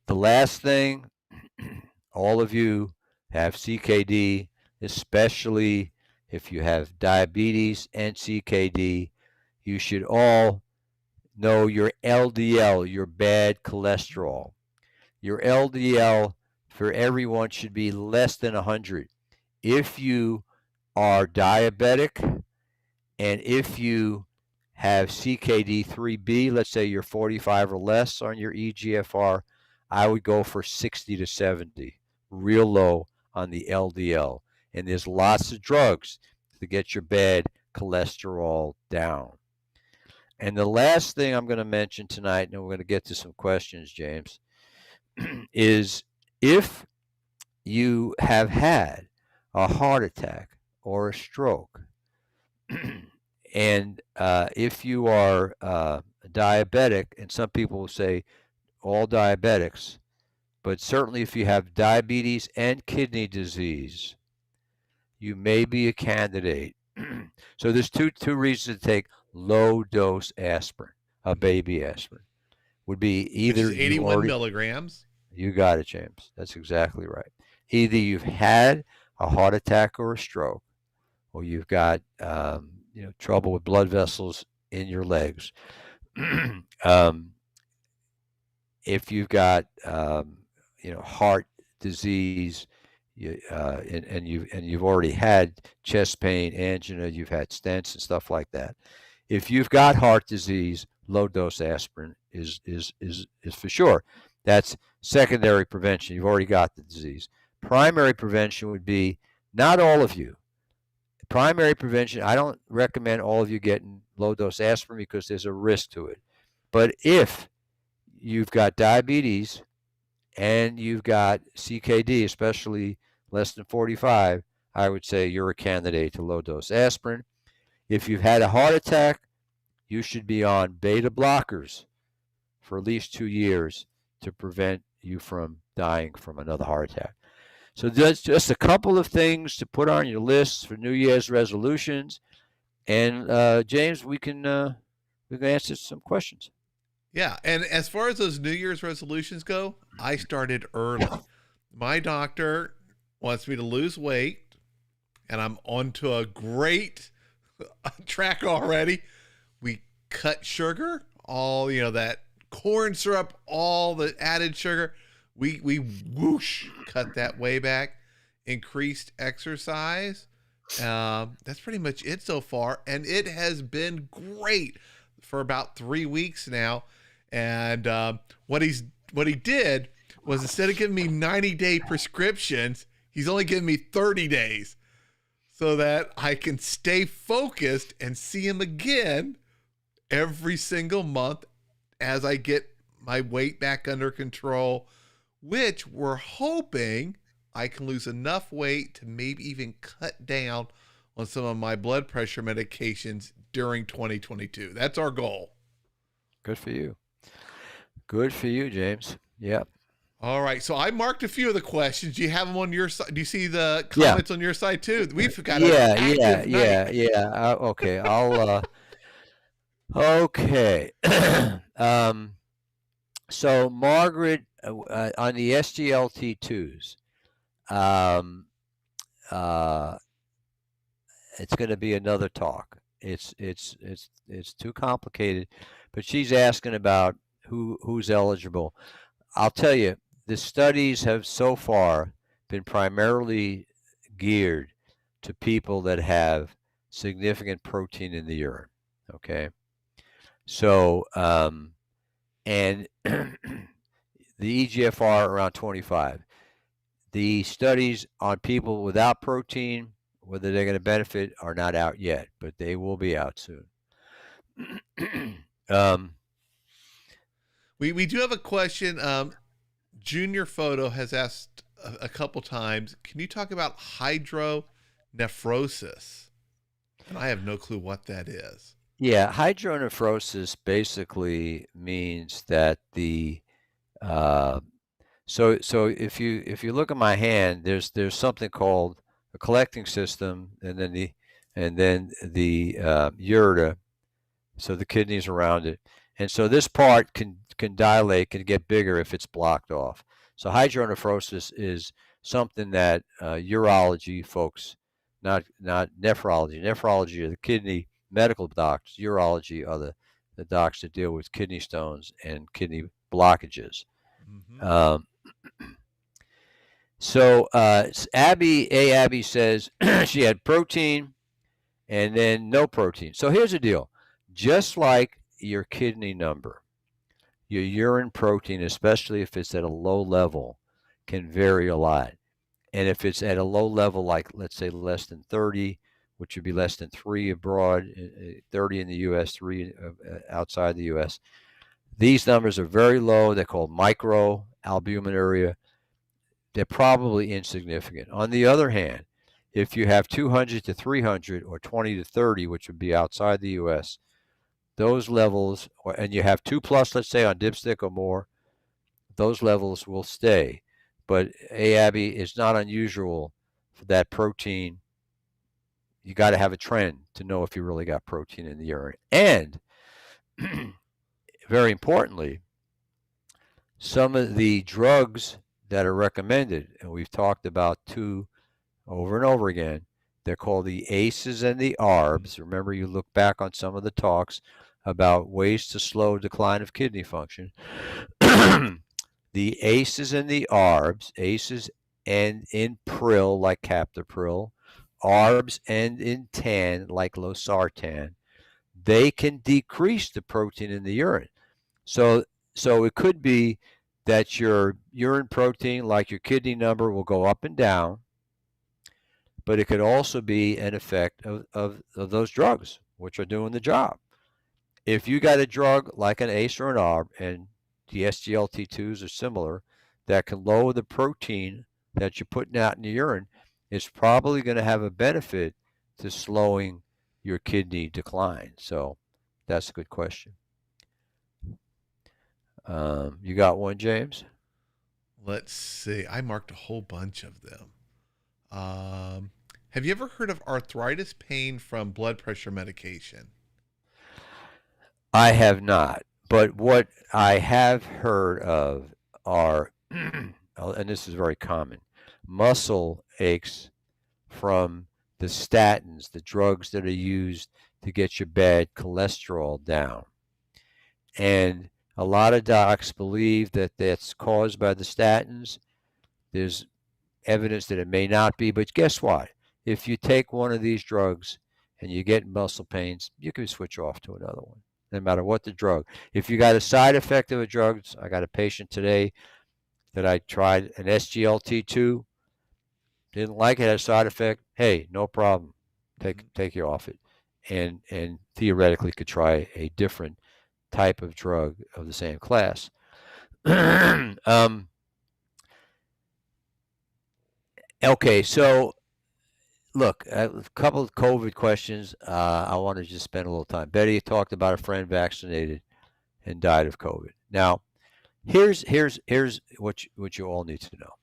The last thing, all of you have CKD, especially if you have diabetes and CKD, you should all know your LDL, your bad cholesterol. Your LDL for everyone should be less than 100. If you are diabetic and if you have CKD3B, let's say you're 45 or less on your EGFR, I would go for 60 to 70, real low on the LDL. And there's lots of drugs to get your bad cholesterol down. And the last thing I'm going to mention tonight, and we're going to get to some questions, James, is if you have had a heart attack or a stroke, and if you are diabetic, and some people will say all diabetics, but certainly if you have diabetes and kidney disease, you may be a candidate. So there's two reasons to take low dose aspirin, a baby aspirin. Would be either which is 81 milligrams. You got it, James. That's exactly right. Either you've had a heart attack or a stroke, or you've got trouble with blood vessels in your legs. If you've got heart disease, and you've already had chest pain, angina, you've had stents and stuff like that. If you've got heart disease, low dose aspirin is for sure. That's secondary prevention. You've already got the disease. Primary prevention would be not all of you. Primary prevention, I don't recommend all of you getting low dose aspirin because there's a risk to it. But if you've got diabetes and you've got CKD, especially less than 45, I would say you're a candidate to low dose aspirin. If you've had a heart attack, you should be on beta blockers for at least 2 years to prevent you from dying from another heart attack. So that's just a couple of things to put on your lists for New Year's resolutions. And James, we can answer some questions. Yeah, and as far as those New Year's resolutions go, I started early. My doctor wants me to lose weight, and I'm onto a great track already. We cut sugar, all that corn syrup, all the added sugar. We whoosh cut that way back. Increased exercise. That's pretty much it so far, and it has been great for about 3 weeks now. And what he did was, instead of giving me 90-day prescriptions, he's only giving me 30 days so that I can stay focused and see him again every single month as I get my weight back under control, which we're hoping I can lose enough weight to maybe even cut down on some of my blood pressure medications during 2022. That's our goal. Good for you. Good for you, James. Yeah. All right. So I marked a few of the questions. Do you have them on your side? Do you see the comments on your side too? We've got okay. I'll okay. So Margaret, on the SGLT2s, it's going to be another talk. It's too complicated, but she's asking about who's eligible. I'll tell you, the studies have so far been primarily geared to people that have significant protein in the urine. Okay, so and the EGFR around 25. The studies on people without protein, whether they're going to benefit, are not out yet, but they will be out soon. We do have a question. Junior Photo has asked a couple times, can you talk about hydronephrosis? And I have no clue what that is. Yeah, hydronephrosis basically means that the so if you look at my hand, there's something called a collecting system, and then the ureter So the kidneys around it. And so this part can dilate, can get bigger if it's blocked off. So hydronephrosis is something that urology folks, not nephrology. Nephrology are the kidney medical doctors. Urology are the docs that deal with kidney stones and kidney blockages. Mm-hmm. So Abby says she had protein and then no protein. So here's the deal. Just like your kidney number, your urine protein, especially if it's at a low level, can vary a lot. And if it's at a low level, like let's say less than 30, which would be less than 3 abroad, 30 in the U.S., 3 outside the U.S., these numbers are very low. They're called microalbuminuria. They're probably insignificant. On the other hand, if you have 200 to 300 or 20 to 30, which would be outside the U.S., those levels, and you have 2+, let's say, on dipstick or more, those levels will stay. But Abby, it's not unusual for that protein. You got to have a trend to know if you really got protein in the urine. And very importantly, some of the drugs that are recommended, and we've talked about 2 over and over again, they're called the ACEs and the ARBs. Remember, you look back on some of the talks about ways to slow decline of kidney function. The ACEs and the ARBs, ACEs end in pril like captopril, ARBs end in tan like losartan. They can decrease the protein in the urine. So it could be that your urine protein, like your kidney number, will go up and down, but it could also be an effect of those drugs, which are doing the job. If you got a drug like an ACE or an ARB, and the SGLT2s are similar, that can lower the protein that you're putting out in the urine, it's probably going to have a benefit to slowing your kidney decline. So that's a good question. You got one, James? Let's see. I marked a whole bunch of them. Have you ever heard of arthritis pain from blood pressure medication? I have not. But what I have heard of are, and this is very common, muscle aches from the statins, the drugs that are used to get your bad cholesterol down. And a lot of docs believe that that's caused by the statins. There's evidence that it may not be, but guess what? If you take one of these drugs and you get muscle pains, you can switch off to another one, no matter what the drug. If you got a side effect of a drug, I got a patient today that I tried an SGLT2, didn't like it, had a side effect. Hey, no problem, take you off it, and theoretically could try a different type of drug of the same class. Okay, so look, a couple of COVID questions. I want to just spend a little time. Betty talked about a friend vaccinated and died of COVID. Now, here's what you all need to know.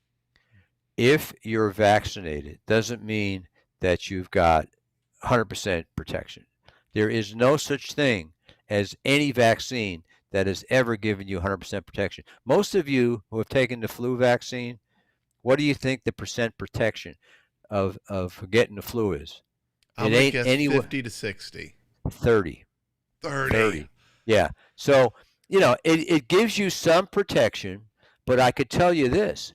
If you're vaccinated, doesn't mean that you've got 100% protection. There is no such thing as any vaccine that has ever given you 100% protection. Most of you who have taken the flu vaccine, what do you think the percent protection of getting the flu is? I'm going to guess 50 to 60. 30. 30. Yeah. So, it gives you some protection, but I could tell you this.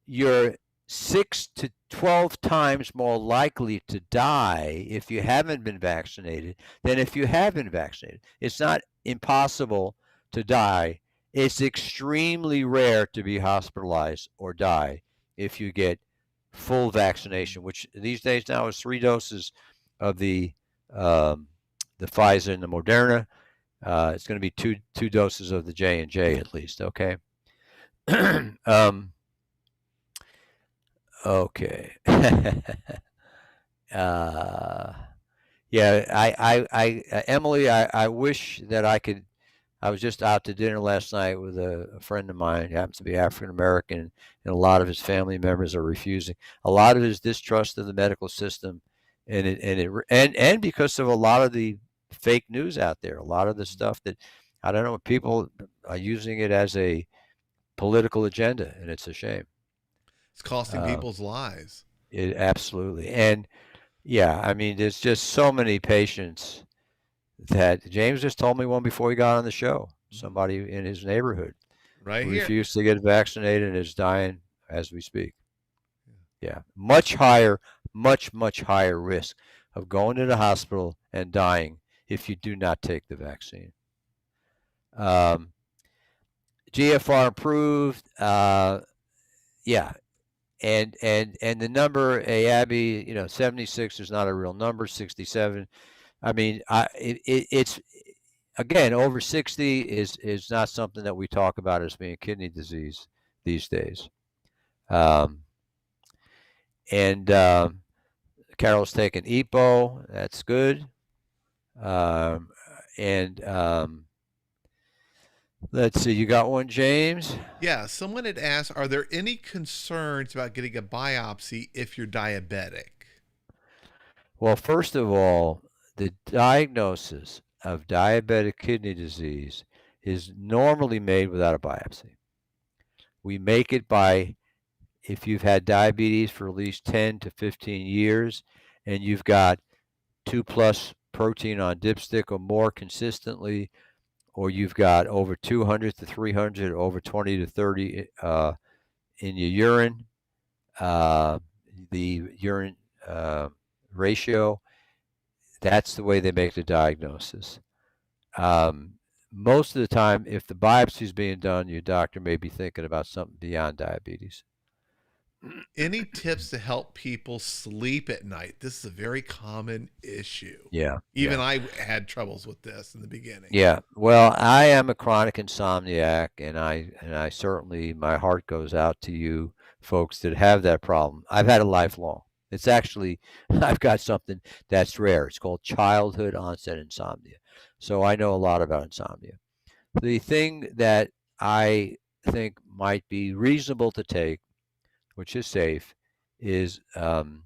You're 6 to 12 times more likely to die if you haven't been vaccinated than if you have been vaccinated. It's not impossible to die. It's extremely rare to be hospitalized or die if you get full vaccination, which these days now is 3 doses of the Pfizer and the Moderna. It's going to be two doses of the J&J at least. Okay. Okay. Yeah. Emily, I wish that I could. I was just out to dinner last night with a friend of mine who happens to be African American, and a lot of his family members are refusing. A lot of his distrust of the medical system, and because of a lot of the fake news out there. A lot of the stuff that, I don't know, people are using it as a political agenda, and it's a shame. It's costing Uh, people's lives. it absolutely. And yeah, I mean, there's just so many patients that James just told me one before he got on the show. Somebody in his neighborhood Right who here. refused to get vaccinated and is dying as we speak. Yeah, much higher, much higher risk of going to the hospital and dying if you do not take the vaccine. Um, GFR improved. Yeah, and the number, Abby, 76 is not a real number. 67. I mean, it's again, over 60 is not something that we talk about as being kidney disease these days. And Carol's taking EPO. That's good. And let's see, you got one, James? Yeah, someone had asked, are there any concerns about getting a biopsy if you're diabetic? Well, first of all, the diagnosis of diabetic kidney disease is normally made without a biopsy. We make it by, if you've had diabetes for at least 10 to 15 years and you've got 2+ protein on dipstick or more consistently, or you've got over 200 to 300, over 20 to 30 in your urine, the urine ratio, that's the way they make the diagnosis. Most of the time, if the biopsy is being done, your doctor may be thinking about something beyond diabetes. Any tips to help people sleep at night? This is a very common issue. Yeah. Even I had troubles with this in the beginning. Yeah. Well, I am a chronic insomniac, and I certainly, my heart goes out to you folks that have that problem. I've had it lifelong. It's actually, I've got something that's rare. It's called childhood onset insomnia. So I know a lot about insomnia. The thing that I think might be reasonable to take, which is safe, is Benadryl,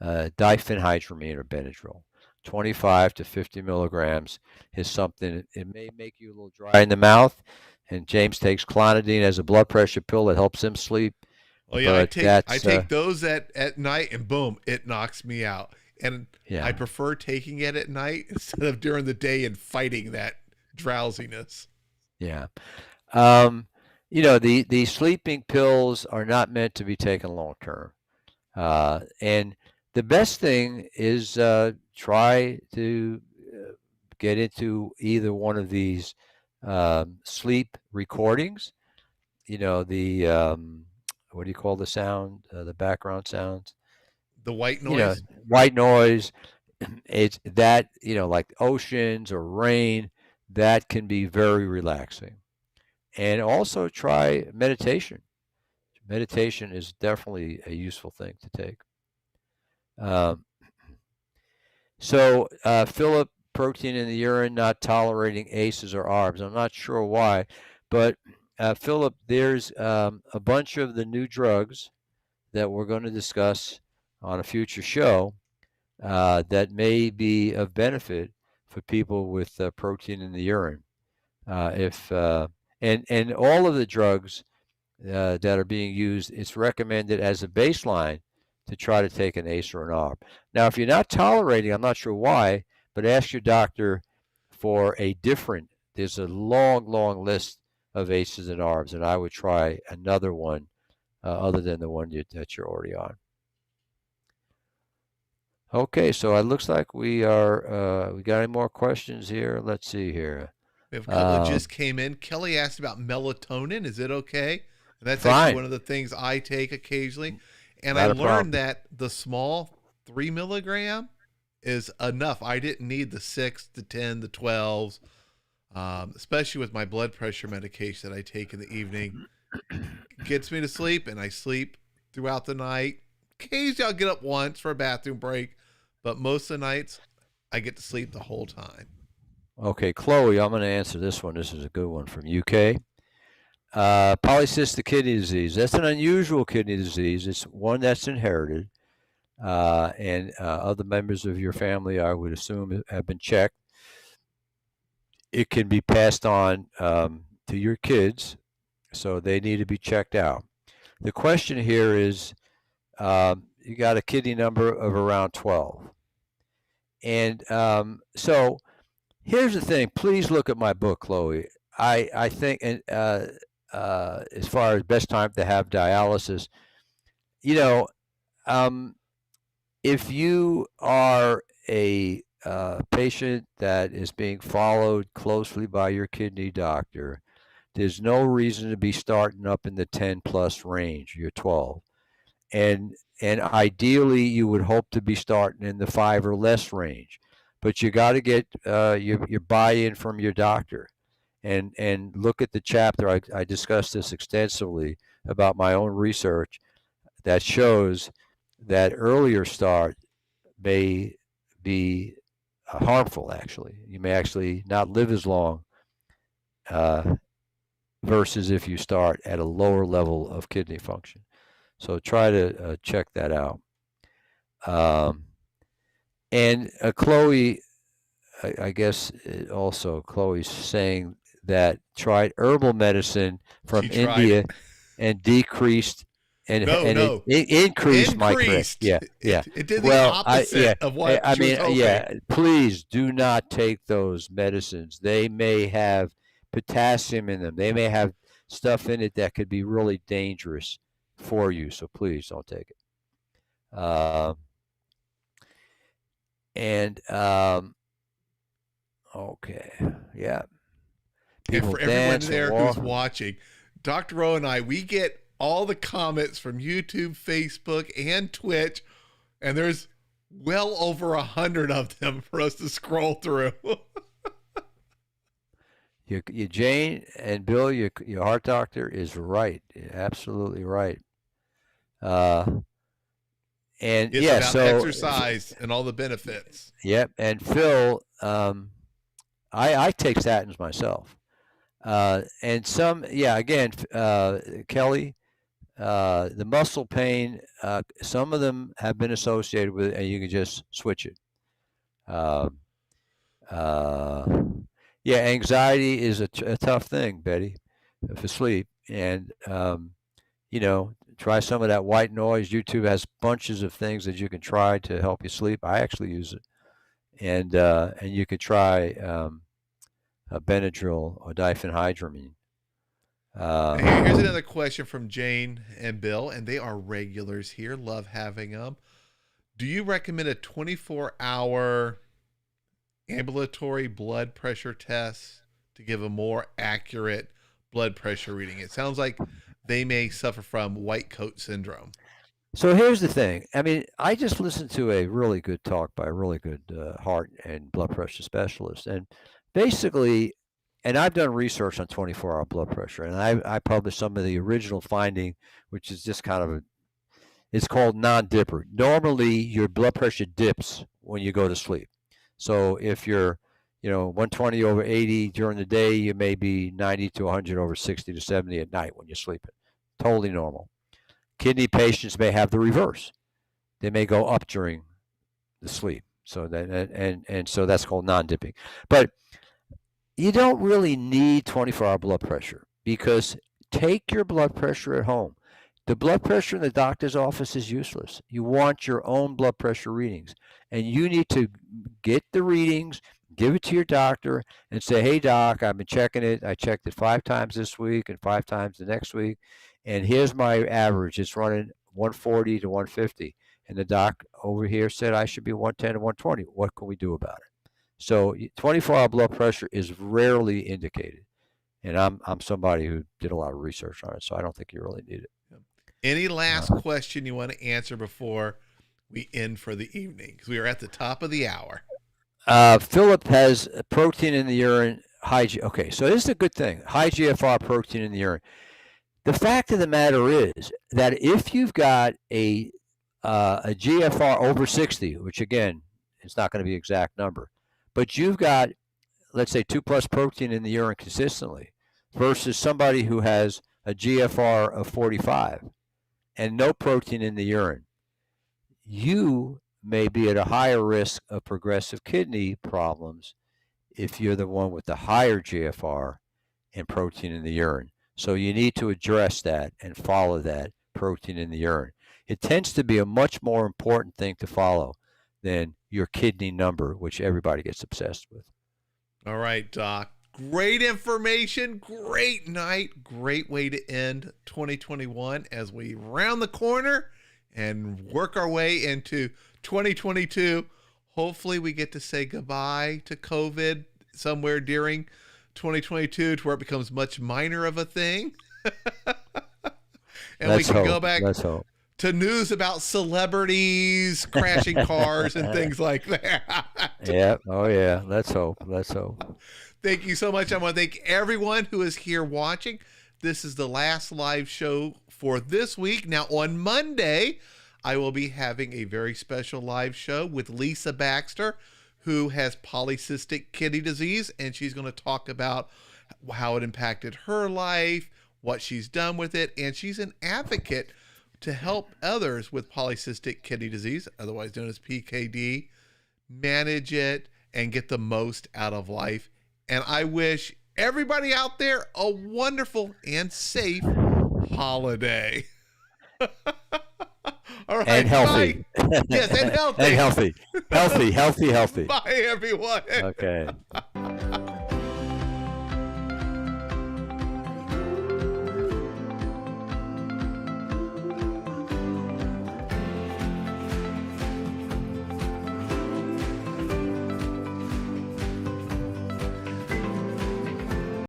diphenhydramine or Benadryl. 25 to 50 milligrams is something. It may make you a little dry in the mouth, and James takes clonidine as a blood pressure pill that helps him sleep. Oh yeah, I take those at night, and boom, it knocks me out. And yeah, I prefer taking it at night instead of during the day and fighting that drowsiness. Yeah. The sleeping pills are not meant to be taken long term. And the best thing is try to get into either one of these sleep recordings. What do you call the sound, the background sounds? The white noise? White noise. It's that, like oceans or rain, that can be very relaxing. And also try meditation. Meditation is definitely a useful thing to take. Philip, protein in the urine, not tolerating ACEs or ARBs. I'm not sure why, but Philip, there's a bunch of the new drugs that we're going to discuss on a future show that may be of benefit for people with protein in the urine. And all of the drugs that are being used, it's recommended as a baseline to try to take an ACE or an ARB. Now, if you're not tolerating, I'm not sure why, but ask your doctor for there's a long list of ACEs and ARBs, and I would try another one other than the one that you're already on. Okay, so it looks like we got any more questions here? Let's see here. We have a couple that just came in. Kelly asked about melatonin. Is it okay? And that's fine. Actually one of the things I take occasionally. And I learned that the small 3 milligram is enough. I didn't need the 6, the 10, the 12s, especially with my blood pressure medication that I take in the evening. It gets me to sleep, and I sleep throughout the night. Occasionally I'll get up once for a bathroom break, but most of the nights I get to sleep the whole time. Okay, Chloe, I'm going to answer this one. This is a good one from UK. Polycystic kidney disease. That's an unusual kidney disease. It's one that's inherited. and other members of your family, I would assume, have been checked. It can be passed on to your kids, so they need to be checked out. The question here is, you got a kidney number of around 12. And so here's the thing. Please look at my book, Chloe. I think, and as far as best time to have dialysis, you know, if you are a patient that is being followed closely by your kidney doctor, there's no reason to be starting up in the 10 plus range. You're 12. And ideally, you would hope to be starting in the 5 or less range. But you got to get your buy-in from your doctor. And look at the chapter. I discussed this extensively about my own research that shows that earlier start may be harmful, actually. You may actually not live as long versus if you start at a lower level of kidney function. So try to check that out. And Chloe, I guess also Chloe's saying that tried herbal medicine from India and decreased and it increased my correct. Yeah. It did the opposite of what I mean, please do not take those medicines. They may have potassium in them. They may have stuff in it that could be really dangerous for you. So please don't take it. Okay. Yeah. And for everyone there who's watching, Dr. O and I, we get all the comments from YouTube, Facebook, and Twitch, and there's well over 100 of them for us to scroll through. You Jane and Bill, your heart doctor is right. Absolutely right. And it's about exercise and all the benefits. Yep. And Phil, I take statins myself. And some, again, Kelly, the muscle pain, some of them have been associated with it, and you can just switch it. Anxiety is a tough thing, Betty, for sleep. And, try some of that white noise. YouTube has bunches of things that you can try to help you sleep. I actually use it. And you could try Benadryl or diphenhydramine. Here's another question from Jane and Bill, and they are regulars here. Love having them. Do you recommend a 24-hour ambulatory blood pressure test to give a more accurate blood pressure reading? It sounds like they may suffer from white coat syndrome. So here's the thing. I mean, I just listened to a really good talk by a really good heart and blood pressure specialist. And basically, and I've done research on 24-hour blood pressure, and I published some of the original finding, which is just kind of it's called non-dipper. Normally, your blood pressure dips when you go to sleep. So if you're 120 over 80 during the day, you may be 90 to 100 over 60 to 70 at night when you're sleeping. Totally normal. Kidney patients may have the reverse. They may go up during the sleep. So that and so that's called non-dipping. But you don't really need 24-hour blood pressure, because take your blood pressure at home. The blood pressure in the doctor's office is useless. You want your own blood pressure readings, and you need to get the readings, give it to your doctor, and say, hey, doc, I've been checking it. I checked it 5 times this week and 5 times the next week, and here's my average. It's running 140 to 150, and the doc over here said I should be 110 to 120. What can we do about it? So 24-hour blood pressure is rarely indicated, and I'm somebody who did a lot of research on it, so I don't think you really need it. Any last question you want to answer before we end for the evening? Because we are at the top of the hour. Philip has protein in the urine. Okay, so this is a good thing. High GFR protein in the urine. The fact of the matter is that if you've got a GFR over 60, which again, it's not going to be an exact number, but you've got, let's say, 2+ protein in the urine consistently versus somebody who has a GFR of 45 and no protein in the urine, you may be at a higher risk of progressive kidney problems if you're the one with the higher GFR and protein in the urine. So you need to address that and follow that protein in the urine. It tends to be a much more important thing to follow than your kidney number, which everybody gets obsessed with. All right, Doc. Great information, great night, great way to end 2021 as we round the corner and work our way into 2022. Hopefully we get to say goodbye to COVID somewhere during 2022 to where it becomes much minor of a thing. And we can go back to news about celebrities crashing cars and things like that. Yeah. Oh, yeah. Let's hope. Thank you so much. I want to thank everyone who is here watching. This is the last live show for this week. Now, on Monday, I will be having a very special live show with Lisa Baxter, who has polycystic kidney disease, and she's going to talk about how it impacted her life, what she's done with it, and she's an advocate to help others with polycystic kidney disease, otherwise known as PKD, manage it and get the most out of life. And I wish everybody out there a wonderful and safe holiday. All right. And healthy. Yes, and healthy. And healthy. Healthy. Bye, everyone. Okay.